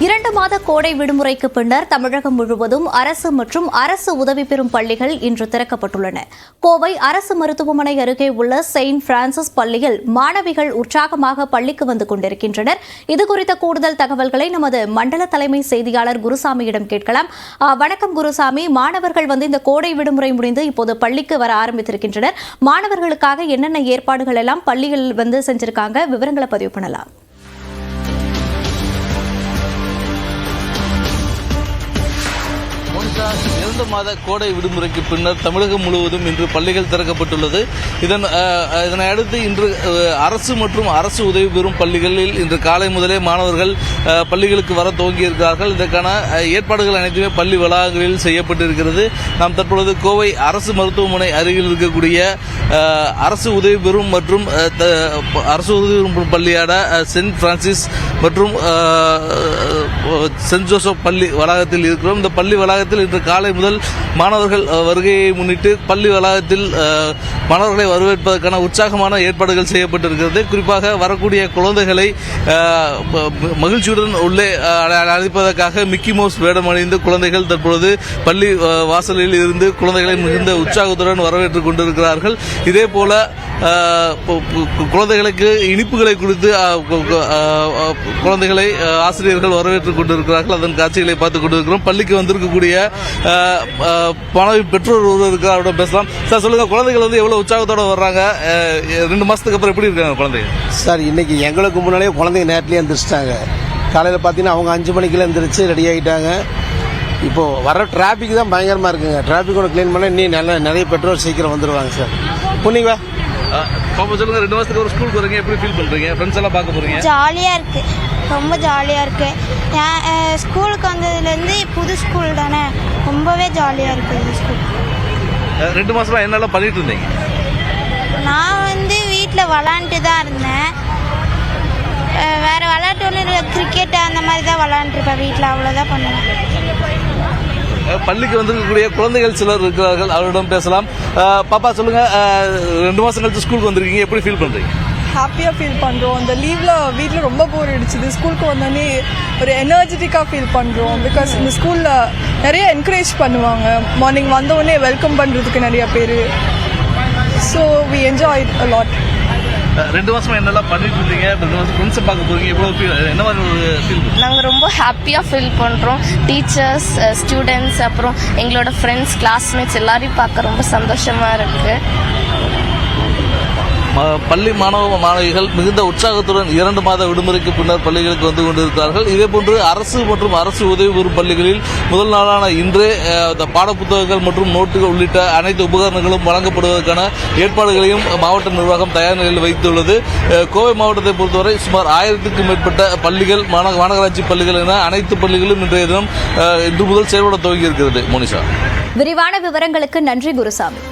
2 மாத கோடை விடுமுறைக்கு பின்னர் தமிழகம் முழுவதும் அரசு மற்றும் அரசு உதவி பெறும் பள்ளிகள் இன்று திறக்கப்பட்டுள்ளன. கோவை அரசு மருத்துவமனை அருகே உள்ள செயின்ட் பிரான்சிஸ் பள்ளியில் மாணவிகள் உற்சாகமாக பள்ளிக்கு வந்து கொண்டிருக்கின்றனர். இதுகுறித்த கூடுதல் தகவல்களை நமது மண்டல தலைமை செய்தியாளர் குருசாமியிடம் கேட்கலாம். வணக்கம் குருசாமி, மாணவர்கள் இந்த கோடை விடுமுறை முடிந்து இப்போது பள்ளிக்கு வர ஆரம்பித்திருக்கின்றனர். மாணவர்களுக்காக என்னென்ன ஏற்பாடுகள் எல்லாம் பள்ளிகள் செஞ்சிருக்காங்க, விவரங்களை பதிவு பண்ணலாம். 2 மாத கோடை விடுமுறைக்கு பின்னர் தமிழகம் முழுவதும் இன்று பள்ளிகள் திறக்கப்பட்டுள்ளது. இதனை அடுத்து இன்று அரசு மற்றும் அரசு உதவி பெறும் பள்ளிகளில் இன்று காலை முதலே மாணவர்கள் பள்ளிகளுக்கு வர துவங்கியிருக்கிறார்கள். இதற்கான ஏற்பாடுகள் அனைத்துமே பள்ளி வளாகங்களில் செய்யப்பட்டிருக்கிறது. நாம் தற்பொழுது கோவை அரசு மருத்துவமனை அருகில் இருக்கக்கூடிய அரசு உதவி பெறும் மற்றும் அரசு உதவி பெறும் பள்ளியான செயின்ட் பிரான்சிஸ் மற்றும் சென்ட் ஜோசப் பள்ளி வளாகத்தில் இருக்கிறோம். இந்த பள்ளி வளாகத்தில் இன்று காலை முதல் மாணவர்கள் வருகையை முன்னிட்டு பள்ளி வளாகத்தில் மாணவர்களை வரவேற்பதற்கான உற்சாகமான ஏற்பாடுகள் செய்யப்பட்டிருக்கிறது. குறிப்பாக வரக்கூடிய குழந்தைகளை மகிழ்ச்சியுடன் உள்ளே அழைப்பதற்காக மிக்கி மவுஸ் வேடம் அணிந்து குழந்தைகள் தற்பொழுது பள்ளி வாசலில் இருந்து குழந்தைகளை மிகுந்த உற்சாகத்துடன் வரவேற்றுக் கொண்டிருக்கிறார்கள். இதேபோல குழந்தைகளுக்கு இனிப்புகளை கொடுத்து குழந்தைகளை ஆசிரியர்கள் வரவேற்றுக் கொண்டிருக்கிறார்கள். அதன் காட்சிகளை பார்த்துக் கொண்டிருக்கிறோம். பள்ளிக்கு வந்திருக்கக்கூடிய மாணவி பெற்றோர் ஒருவர் இருக்கிற அவரிடம் பேசலாம். சார், சொல்லுங்க, குழந்தைகள் எவ்வளவு உற்சாகத்தோட வர்றாங்க? 2 மாசத்துக்கு அப்புறம் எப்படி இருக்காங்க குழந்தைங்க? சார், இன்னைக்கு எங்களுக்கு முன்னாலே குழந்தைங்க நேரத்துலேயே எந்திரிச்சிட்டாங்க. காலையில் பார்த்தீங்கன்னா அவங்க 5 மணிக்கெல்லாம் எந்திரிச்சு ரெடி ஆகிட்டாங்க. இப்போ வர டிராபிக் தான் பயங்கரமா இருக்குங்க. டிராபிக்கோட கிளீன் பண்ண இன்னும் நிறைய பெற்றோர் சீக்கிரம் வந்துடுவாங்க சார். புண்ணிவா பாப்பா, சொல்லுங்க, 2 மாசத்துக்கு ஒரு ஸ்கூலுக்கு வரீங்க, எப்படி ஃபீல் பண்றீங்க? ஃப்ரெண்ட்ஸ் எல்லாம் பார்க்க போறீங்க? ஜாலியா இருக்கு, ரொம்ப ஜாலியா இருக்கு. ஸ்கூலுக்கு வந்ததுலேருந்து புது ஸ்கூல் தானே, ரொம்பவே ஜாலியா இருக்கு இந்த ஸ்கூல். 2 மாசமா என்னெல்லாம் பண்ணிட்டு இருந்தீங்க? நான் வீட்டில் விளாண்டுட்டு தான் இருந்தேன். வேற விளையாட்டு ஒன்று இல்லை, கிரிக்கெட் அந்த மாதிரி தான் விளாண்டுருப்பேன் வீட்டில், அவ்வளோதான் பண்ணுவேன். பள்ளிக்கு வந்திருக்கக்கூடிய குழந்தைகள் சிலர் இருக்கிறார்கள், அவரிடம் பேசலாம். பாப்பா, சொல்லுங்க, 2 மாசம் கழிச்சு ஸ்கூலுக்கு வந்திருக்கீங்க, எப்படி ஃபீல் பண்றீங்க? ஹாப்பியாக ஃபீல் பண்ணுறோம். இந்த லீவில் வீட்டில் ரொம்ப போர் அடிச்சுது. ஸ்கூலுக்கு வந்தோடனே ஒரு எனர்ஜெட்டிக்காக ஃபீல் பண்ணுறோம். பிகாஸ் இந்த ஸ்கூலில் நிறைய என்கரேஜ் பண்ணுவாங்க. மார்னிங் வந்தோடனே வெல்கம் பண்ணுறதுக்கு நிறைய பேர். So we enjoy a lot. 2 மாசமா என்னெல்லாம் பண்ணிட்டு இருந்தீங்க? 2 மாசம் ஃப்ரெண்ட்ஸை பார்க்க போறீங்க, என்ன மாதிரி ஒரு ஃபீல்? நாங்கள் ரொம்ப ஹாப்பியாக ஃபீல் பண்ணுறோம். டீச்சர்ஸ், ஸ்டூடெண்ட்ஸ், அப்புறம் எங்களோட ஃப்ரெண்ட்ஸ், கிளாஸ்மேட்ஸ் எல்லாரையும் பார்க்க ரொம்ப சந்தோஷமாக இருக்குது. பள்ளி மாணவ மாணவிகள் மிகுந்த உற்சாகத்துடன் 2 மாத விடுமுறைக்கு பின்னர் பள்ளிகளுக்கு வந்து கொண்டிருக்கிறார்கள். இதேபோன்று அரசு மற்றும் அரசு உதவி பெறும் பள்ளிகளில் முதல் நாளான இன்றே பாடப்புத்தகங்கள் மற்றும் நோட்டுகள் உள்ளிட்ட அனைத்து உபகரணங்களும் வழங்கப்படுவதற்கான ஏற்பாடுகளையும் மாவட்ட நிர்வாகம் தயார் நிலையில் வைத்துள்ளது. கோவை மாவட்டத்தை பொறுத்தவரை சுமார் 1000க்கும் மேற்பட்ட பள்ளிகள், மாநகராட்சி பள்ளிகள் என அனைத்து பள்ளிகளும் இன்றைய தினம் இன்று முதல் செயல்பட துவங்கி இருக்கிறது. மோனிஷா, விரிவான விவரங்களுக்கு நன்றி குருசாமி.